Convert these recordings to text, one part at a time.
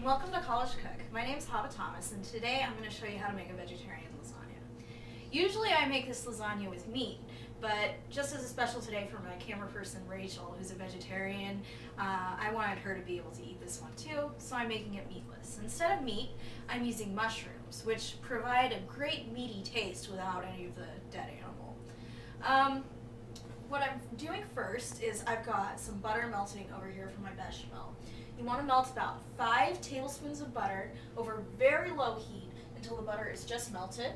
and welcome to College Cook. My name's Chava Thomas, and today I'm going to show you how to make a vegetarian lasagna. Usually I make this lasagna with meat, but just as a special today for my camera person Rachel, who's a vegetarian, I wanted her to be able to eat this one too, so I'm making it meatless. Instead of meat, I'm using mushrooms, which provide a great meaty taste without any of the dead animal. What I'm doing first is I've got some butter melting over here for my bechamel. You want to melt about 5 tablespoons of butter over very low heat until the butter is just melted.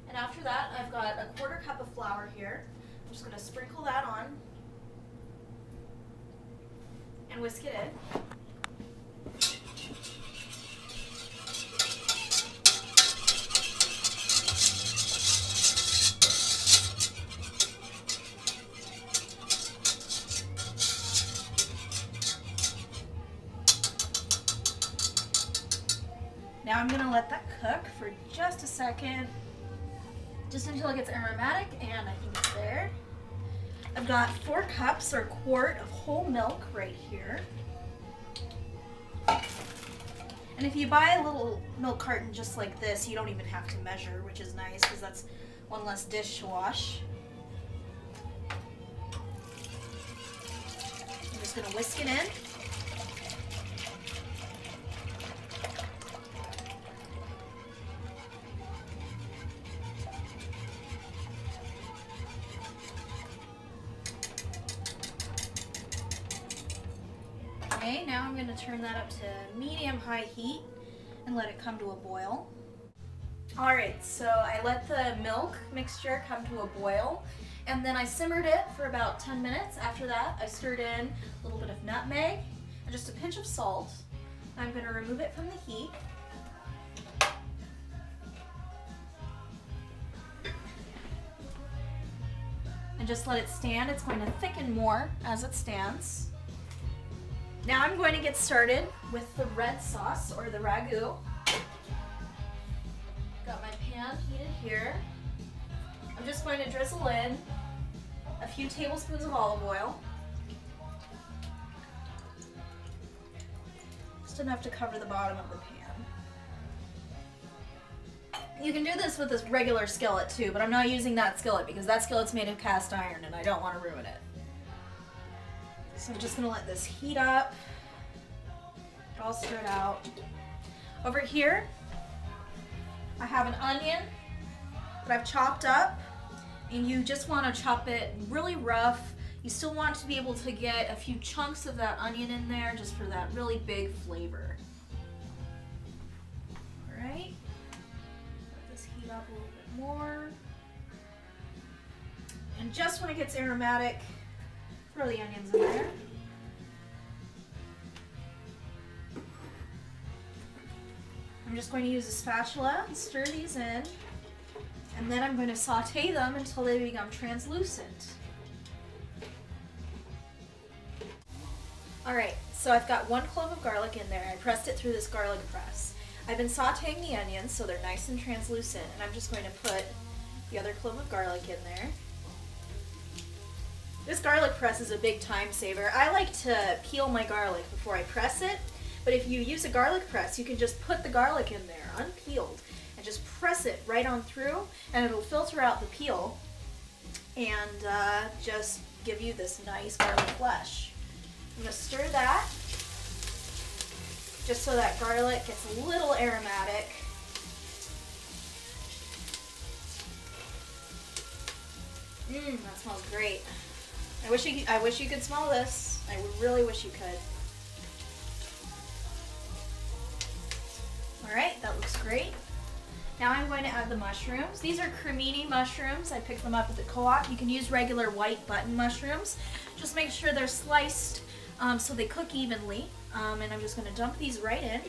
And after that, I've got a 1/4 cup of flour here. I'm just going to sprinkle that on and whisk it in. Now I'm going to let that cook for just a second, just until it gets aromatic, and I think it's there. I've got 4 cups or 1/4 of whole milk right here. And if you buy a little milk carton just like this, you don't even have to measure, which is nice because that's one less dish to wash. I'm just going to whisk it in. Okay, now I'm going to turn that up to medium-high heat and let it come to a boil. Alright, so I let the milk mixture come to a boil, and then I simmered it for about 10 minutes. After that, I stirred in a little bit of nutmeg and just a pinch of salt. I'm going to remove it from the heat. And just let it stand. It's going to thicken more as it stands. Now I'm going to get started with the red sauce, or the ragu. Got my pan heated here. I'm just going to drizzle in a few tablespoons of olive oil. Just enough to cover the bottom of the pan. You can do this with this regular skillet too, but I'm not using that skillet because that skillet's made of cast iron and I don't want to ruin it. So I'm just going to let this heat up, get all stirred out. Over here, I have an onion that I've chopped up, and you just want to chop it really rough. You still want to be able to get a few chunks of that onion in there just for that really big flavor. Alright, let this heat up a little bit more. And just when it gets aromatic, throw the onions in there. I'm just going to use a spatula and stir these in, and then I'm going to saute them until they become translucent. Alright, so I've got 1 clove of garlic in there. I pressed it through this garlic press. I've been sauteing the onions so they're nice and translucent, and I'm just going to put the other clove of garlic in there. This garlic press is a big time saver. I like to peel my garlic before I press it, but if you use a garlic press, you can just put the garlic in there, unpeeled, and just press it right on through, and it'll filter out the peel and just give you this nice garlic flesh. I'm going to stir that just so that garlic gets a little aromatic. That smells great. I wish you could smell this. I really wish you could. Alright, that looks great. Now I'm going to add the mushrooms. These are cremini mushrooms. I picked them up at the co-op. You can use regular white button mushrooms. Just make sure they're sliced so they cook evenly. And I'm just going to dump these right in.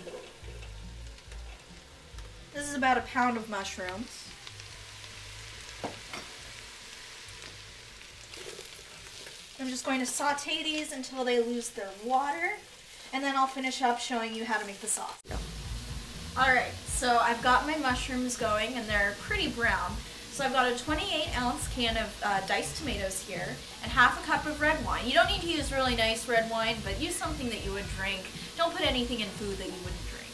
This is about 1 pound of mushrooms. I'm just going to saute these until they lose their water, and then I'll finish up showing you how to make the sauce. Alright, so I've got my mushrooms going and they're pretty brown. So I've got a 28-ounce can of diced tomatoes here and half a cup of red wine. You don't need to use really nice red wine, but use something that you would drink. Don't put anything in food that you wouldn't drink.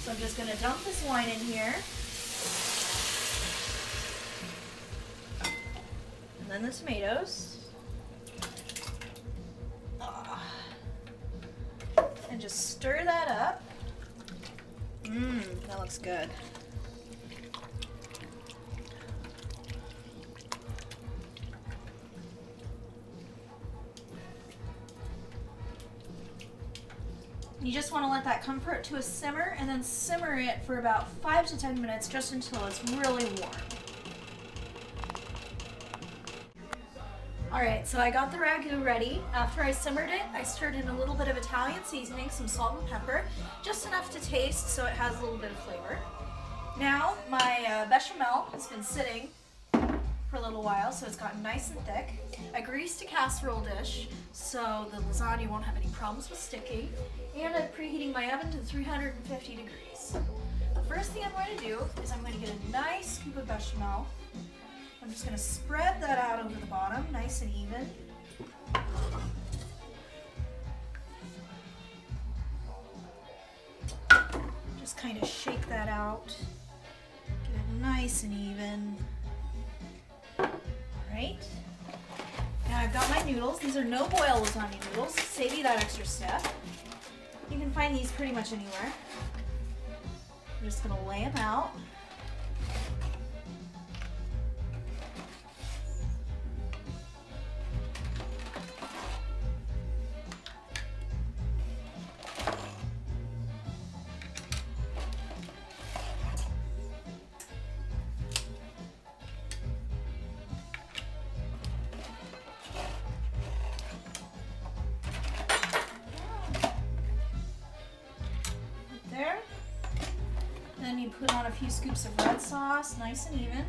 So I'm just going to dump this wine in here. And then the tomatoes. And just stir that up. That looks good. You just want to let that come to a simmer and then simmer it for about 5 to 10 minutes just until it's really warm. Alright, so I got the ragu ready. After I simmered it, I stirred in a little bit of Italian seasoning, some salt and pepper, just enough to taste so it has a little bit of flavor. Now my bechamel has been sitting for a little while, so it's gotten nice and thick. I greased a casserole dish so the lasagna won't have any problems with sticking, and I'm preheating my oven to 350 degrees. The first thing I'm going to do is I'm going to get a nice scoop of bechamel. I'm just going to spread that out over the bottom, nice and even. Just kind of shake that out, get it nice and even. Alright, now I've got my noodles. These are no boil lasagna noodles, save you that extra step. You can find these pretty much anywhere. I'm just going to lay them out. There. Then you put on a few scoops of red sauce, nice and even.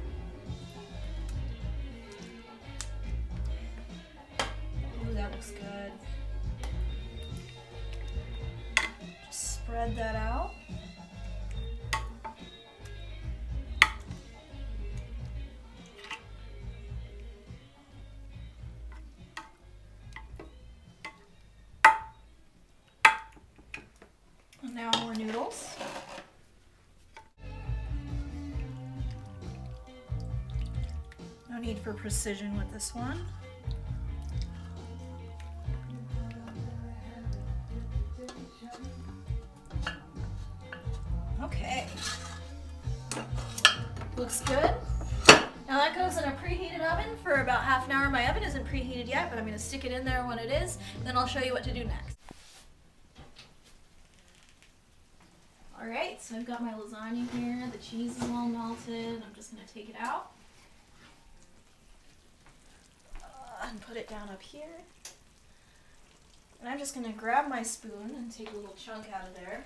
Ooh, that looks good. Just spread that out. And now more noodles. No need for precision with this one. Okay. Looks good. Now that goes in a preheated oven for about half an hour. My oven isn't preheated yet, but I'm going to stick it in there when it is, then I'll show you what to do next. Alright, so I've got my lasagna here, the cheese is all melted. I'm just going to take it out and put it down up here. And I'm just going to grab my spoon and take a little chunk out of there.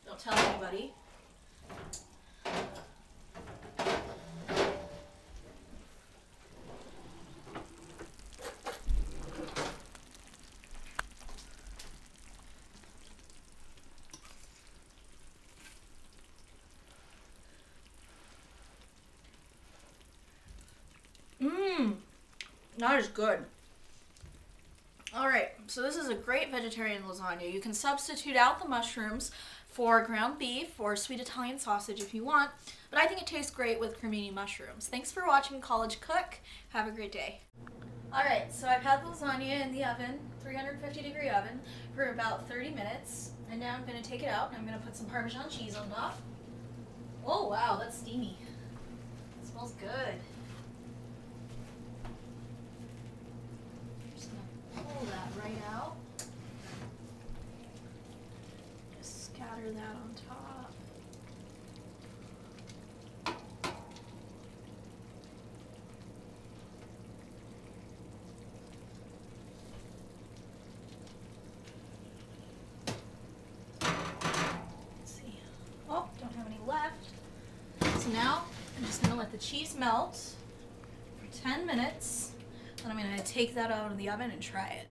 Don't tell anybody. That is good. Alright, so this is a great vegetarian lasagna. You can substitute out the mushrooms for ground beef or sweet Italian sausage if you want, but I think it tastes great with cremini mushrooms. Thanks for watching College Cook. Have a great day. Alright, so I've had the lasagna in the oven, 350-degree oven, for about 30 minutes, and now I'm going to take it out and I'm going to put some Parmesan cheese on top. Oh wow, that's steamy. It smells good. Pull that right out. Just scatter that on top. Let's see. Oh, don't have any left. So now I'm just going to let the cheese melt for 10 minutes. And I'm going to take that out of the oven and try it.